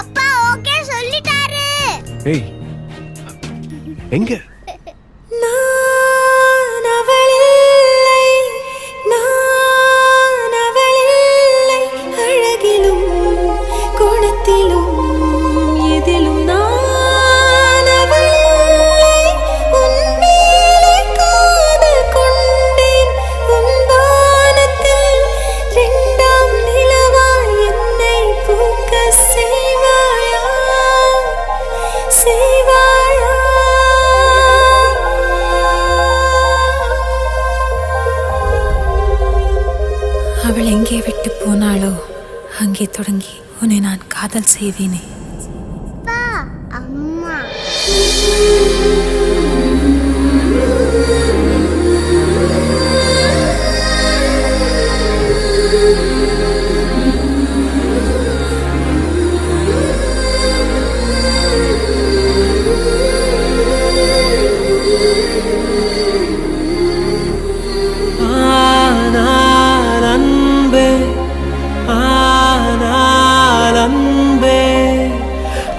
அப்பா ஓகே சொல்லிட்டாரு. ஏய் எங்க அவள் எங்கே விட்டு போனாளோ அங்கே தொடங்கி உன்னை நான் காதல் செய்வேனே. அம்மா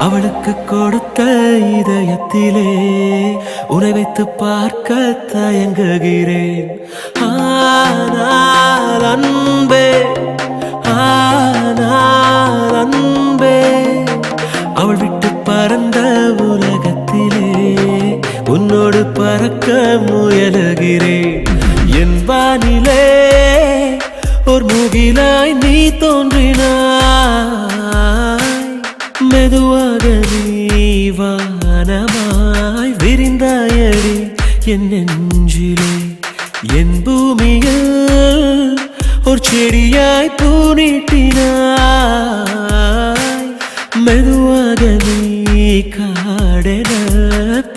அவளுக்கு கொடுத்த இதயத்திலே உன்னை வைத்து பார்க்க தயங்குகிறேன். ஆனால் அன்பே, ஆனால் அன்பே, அவள் விட்டு பறந்த உலகத்திலே உன்னோடு பறக்க முயலுகிறேன். என் வானிலே ஒரு முகிலாய் நீ தோன்றினாய், மெதுவாக நீ வானமாய் விரிந்தாயடி என் நெஞ்சிலே. என் பூமியில் ஒரு செடியாய் பூ நீட்டினாய், மெதுவாக நீ காடென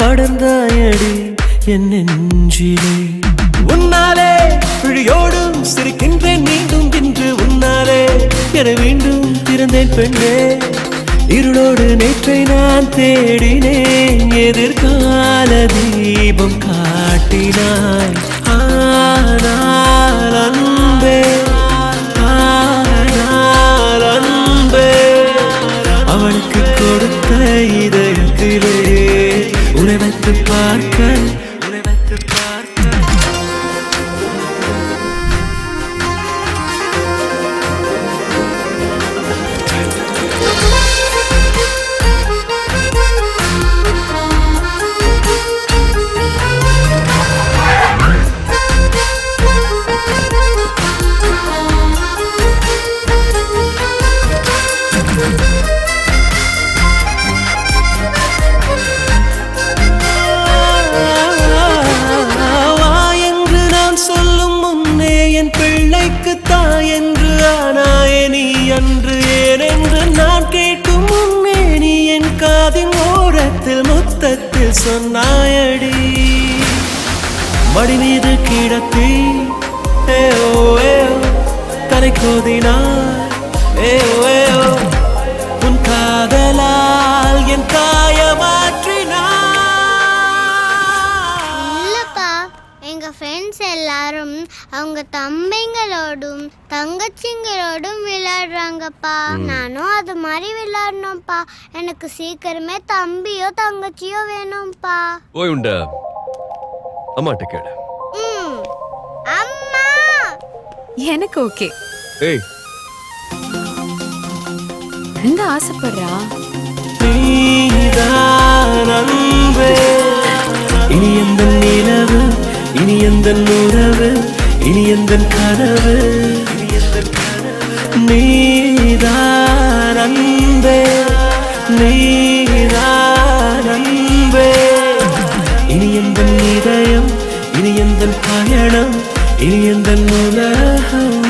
படர்ந்தாயடி என் நெஞ்சிலே. உன்னாலே விழியோடும் சிரிக்கின்றேன் மீண்டும் இன்று, உன்னாலே என மீண்டும் திறந்தேன் பெண்ணே. இருளோடு நேற்றை நான் தேடினேன், எதிர்கால தீபம் காட்டினாய். ஆனால் அன்பே, ஆனால் அன்பே, அவளுக்கு கொடுத்த இதயத்திலே உன்னை வைத்து பார்க்க, உன்னை வைத்து பார்க்க. என்று ஆனாயே நீ அன்று, ஏனென்று நான் கேட்கும் முன்னே நீ என் காதின் ஓரத்தில் முத்தத்தில் சொன்னாயடி. மடி மீது கிடத்தி தலை கோதினாய், உன் காதலால் என் காயமாற்றினாய். இல்லப்பா, எங்க ஃப்ரெண்ட்ஸ் எல்லாரும் அவங்க தம்பிங்களோடும் தங்கச்சிங்களோடும் விளையாடுறாங்கப்பா. நானும் அது மாதிரி விளையாடணும்ப்பா. எனக்கு சீக்கிரமே தம்பியோ தங்கச்சியோ வேணும்ப்பா. ஓய் உண்டா அம்மாட்ட கேளு. அம்மா எனக்கு ஓகே. ஏய் எங்க ஆசைப்படுறா? இனி எந்த நிலவு, இனி எந்த உறவு, இனி எந்த கனவு, நீதான் அன்பே, நீதான் அன்பே. இனி எந்த இதயம், இனி எந்த பயணம், இனி எந்த உலகம்.